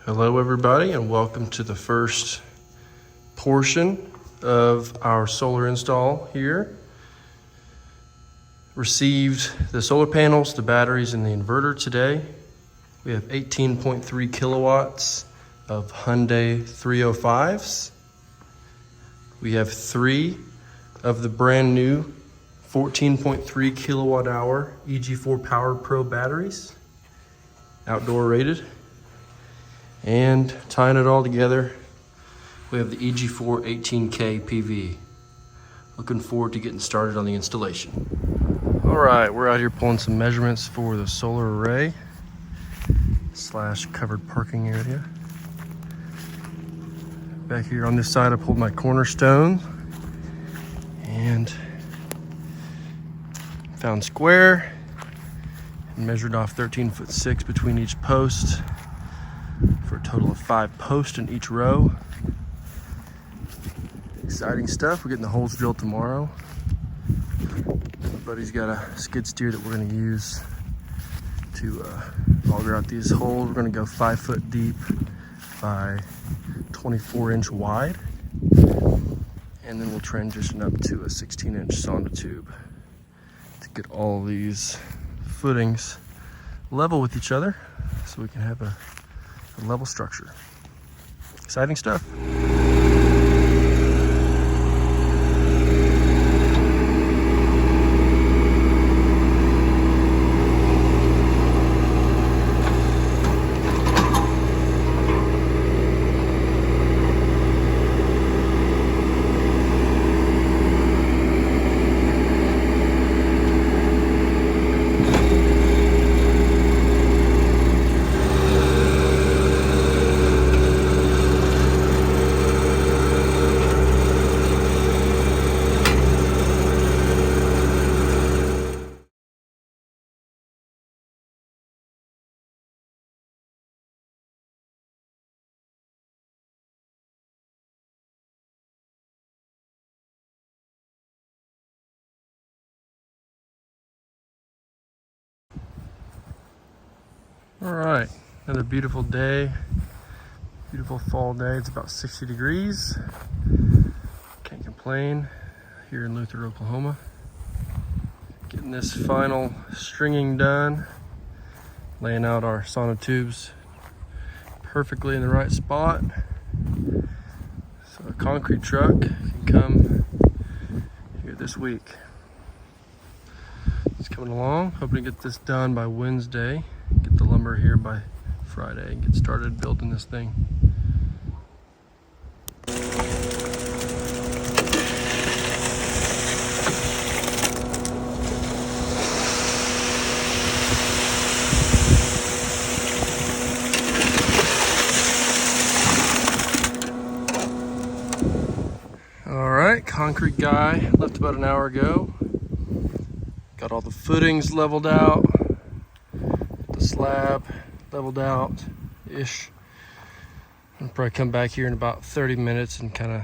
Hello everybody, and welcome to the first portion of our solar install here. Received the solar panels, the batteries, and the inverter today. We have 18.3 kilowatts of Hyundai 305s. We have 3 of the brand new 14.3 kilowatt hour EG4 Power Pro batteries, outdoor rated. And tying it all together, we have the EG4 18K PV. Looking forward to getting started on the installation. All right, we're out here pulling some measurements for the solar array / covered parking area. Back here on this side, I pulled my cornerstone and found square and measured off 13'6" between each post, for a total of 5 posts in each row. Exciting stuff. We're getting the holes drilled tomorrow. My buddy's got a skid steer that we're going to use to auger out these holes. We're going to go 5 foot deep by 24-inch wide, and then we'll transition up to a 16-inch sonotube to get all these footings level with each other so we can have a level structure. Exciting stuff. All right, another beautiful day, beautiful fall day. It's about 60 degrees. Can't complain here in Luther, Oklahoma. Getting this final stringing done, laying out our sonotubes perfectly in the right spot. So a concrete truck can come here this week. It's coming along, hoping to get this done by Wednesday. Get the lumber here by Friday and get started building this thing. All right, concrete guy left about an hour ago. Got all the footings leveled out. Slab leveled out-ish. I'll probably come back here in about 30 minutes and kind of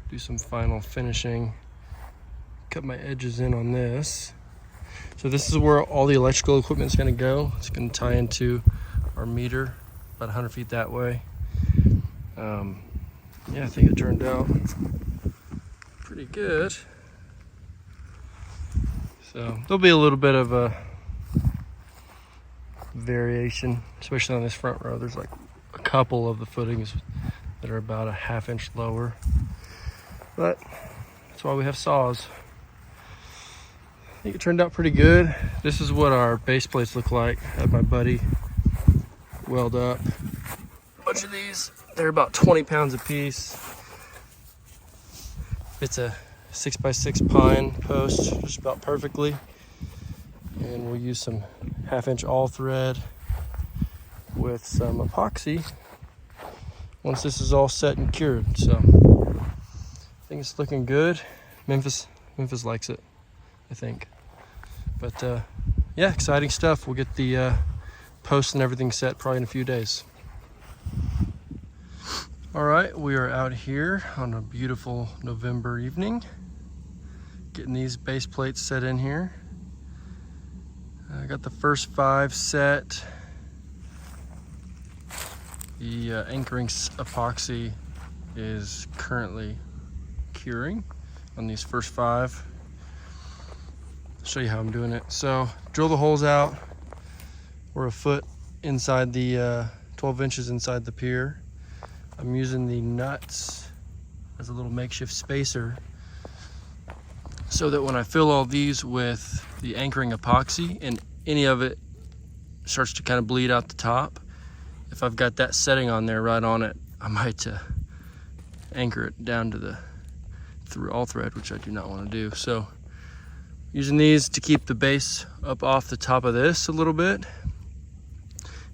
do some final finishing. Cut my edges in on this. So this is where all the electrical equipment is going to go. It's going to tie into our meter about 100 feet that way. Yeah, I think it turned out pretty good. So there'll be a little bit of a variation, especially on this front row. There's like a couple of the footings that are about a ½ inch lower, but that's why we have saws. I think it turned out pretty good. This is what our base plates look like. I had my buddy weld up a bunch of these. They're about 20 pounds a piece. It's a 6x6 pine post, just about perfectly. And we'll use some ½ inch all thread with some epoxy once this is all set and cured. So I think it's looking good. Memphis likes it, I think. But yeah, exciting stuff. We'll get the posts and everything set probably in a few days. All right, we are out here on a beautiful November evening, getting these base plates set in here. I got the first 5 set. The anchoring epoxy is currently curing on these first 5. I'll show you how I'm doing it. So drill the holes out. We're a foot inside the 12 inches inside the pier. I'm using the nuts as a little makeshift spacer so that when I fill all these with the anchoring epoxy and any of it starts to kind of bleed out the top, if I've got that setting on there right on it, I might anchor it down to the all thread, which I do not want to do. So using these to keep the base up off the top of this a little bit.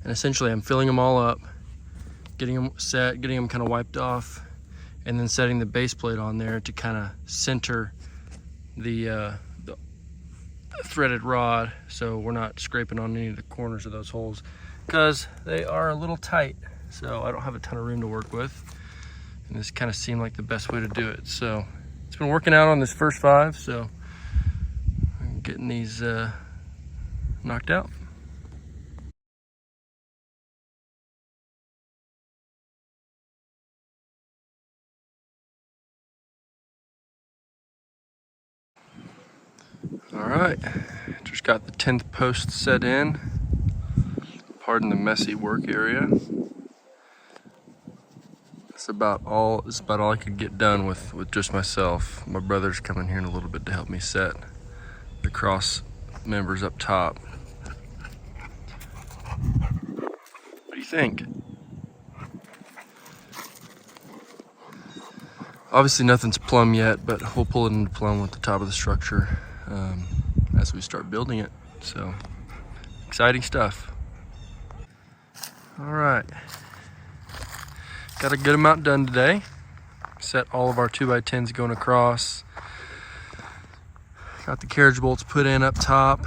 And essentially I'm filling them all up, getting them set, getting them kind of wiped off, and then setting the base plate on there to kind of center the threaded rod so we're not scraping on any of the corners of those holes, because they are a little tight, so I don't have a ton of room to work with, and this kind of seemed like the best way to do it. So it's been working out on this first 5, so I'm getting these knocked out. All right, just got the 10th post set in. Pardon the messy work area. That's about all I could get done with just myself. My brother's coming here in a little bit to help me set the cross members up top. What do you think? Obviously nothing's plumb yet, but we'll pull it into plumb with the top of the structure as we start building it. So exciting stuff. All right, got a good amount done today. Set all of our 2x10s going across. Got the carriage bolts put in up top.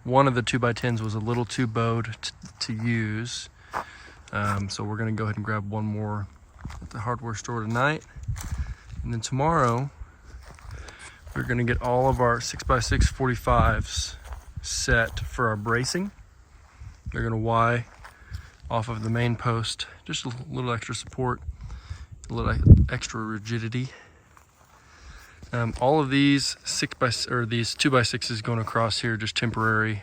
One of the 2x10s was a little too bowed to use, so we're gonna go ahead and grab one more at the hardware store tonight, and then tomorrow we're gonna get all of our 6x6 45s set for our bracing. They're gonna Y off of the main post, just a little extra support, a little extra rigidity. All of these these 2x6s going across here just temporary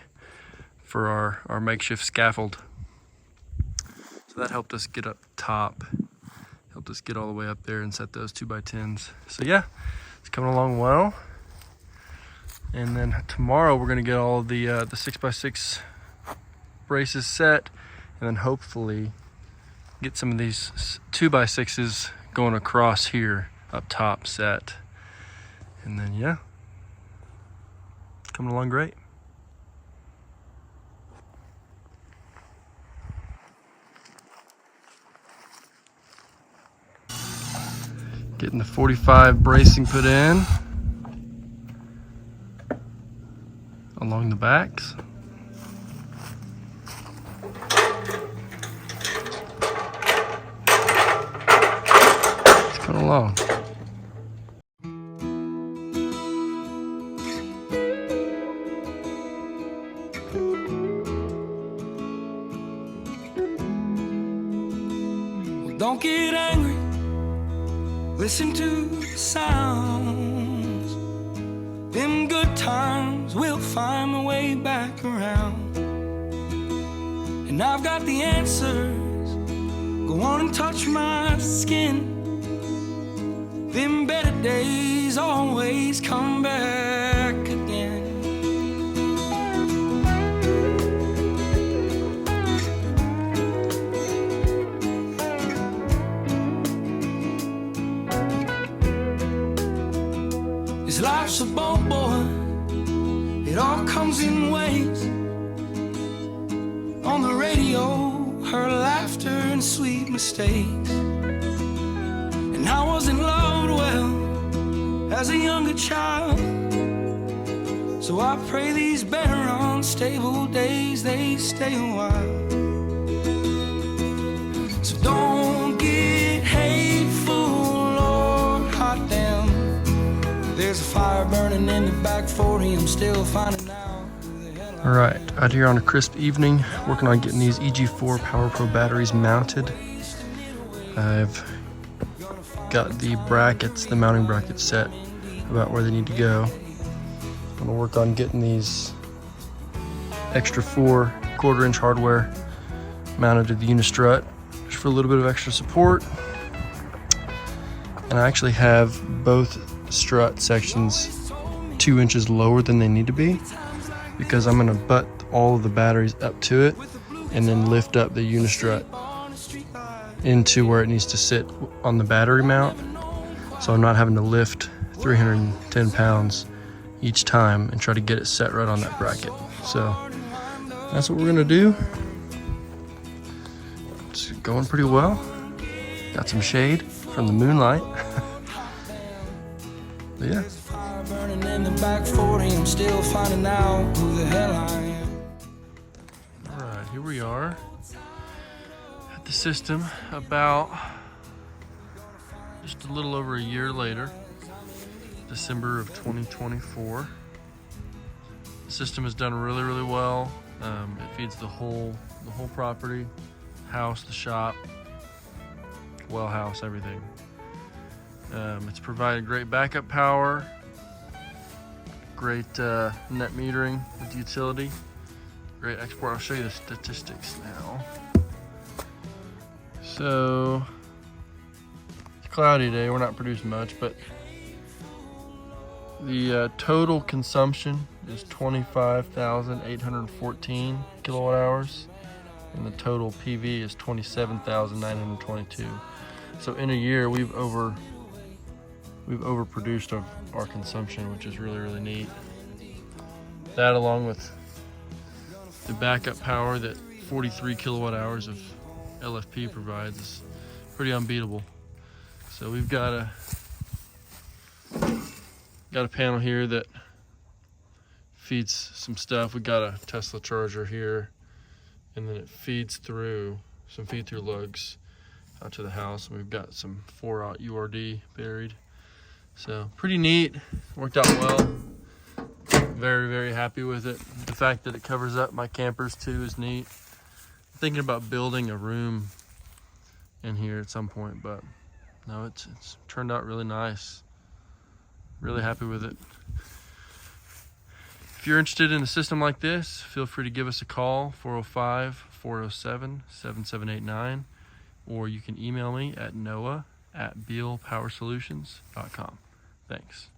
for our makeshift scaffold. So that helped us get up top, helped us get all the way up there and set those 2x10s. So yeah, it's coming along well. And then tomorrow we're gonna get all of the 6x6 braces set, and then hopefully get some of these 2x6s going across here up top set. And then yeah, coming along great. Getting the 45 bracing put in along the backs. It's coming along. Well, don't get angry. Listen to the sounds. Them good times will find a way back around. And I've got the answers. Go on and touch my skin. Them better days always come back again. This life's a boat, boy. It all comes in waves. On the radio, her laughter and sweet mistakes. And I wasn't loved well as a younger child, so I pray these better unstable days, they stay a while. So don't get hateful or hot damn. There's a fire burning in the back 40, I'm still finding out who the hell I am. All right, Out here on a crisp evening, working on getting these EG4 Power Pro batteries mounted. I've got the brackets, the mounting brackets set about where they need to go. I'm gonna work on getting these extra 4 1/4-inch hardware mounted to the unistrut just for a little bit of extra support. And I actually have both strut sections 2 inches lower than they need to be, because I'm gonna butt all of the batteries up to it and then lift up the unistrut into where it needs to sit on the battery mount, so I'm not having to lift 310 pounds each time and try to get it set right on that bracket. So that's what we're gonna do. It's going pretty well. Got some shade from the moonlight. But yeah. Burning in the back 40, I'm still finding out who the hell I am. All right, here we are at the system about just a little over a year later, December of 2024. The system has done really, really well. It feeds the whole property, house, the shop, well house, everything. It's provided great backup power, great net metering with utility, great export. I'll show you the statistics now. So it's a cloudy day, we're not producing much, but the total consumption is 25,814 kilowatt hours, and the total PV is 27,922. So in a year, we've overproduced our consumption, which is really, really neat. That, along with the backup power that 43 kilowatt hours of LFP provides, is pretty unbeatable. So we've got a panel here that feeds some stuff. We got a Tesla charger here, and then it feeds through some feed-through lugs out to the house. And we've got some 4-aught URD buried. So pretty neat, worked out well. Very, very happy with it. The fact that it covers up my campers too is neat. I'm thinking about building a room in here at some point, but no, it's turned out really nice. Really happy with it. If you're interested in a system like this, feel free to give us a call, 405-407-7789, or you can email me at noah@bealpowersolutions.com. Thanks.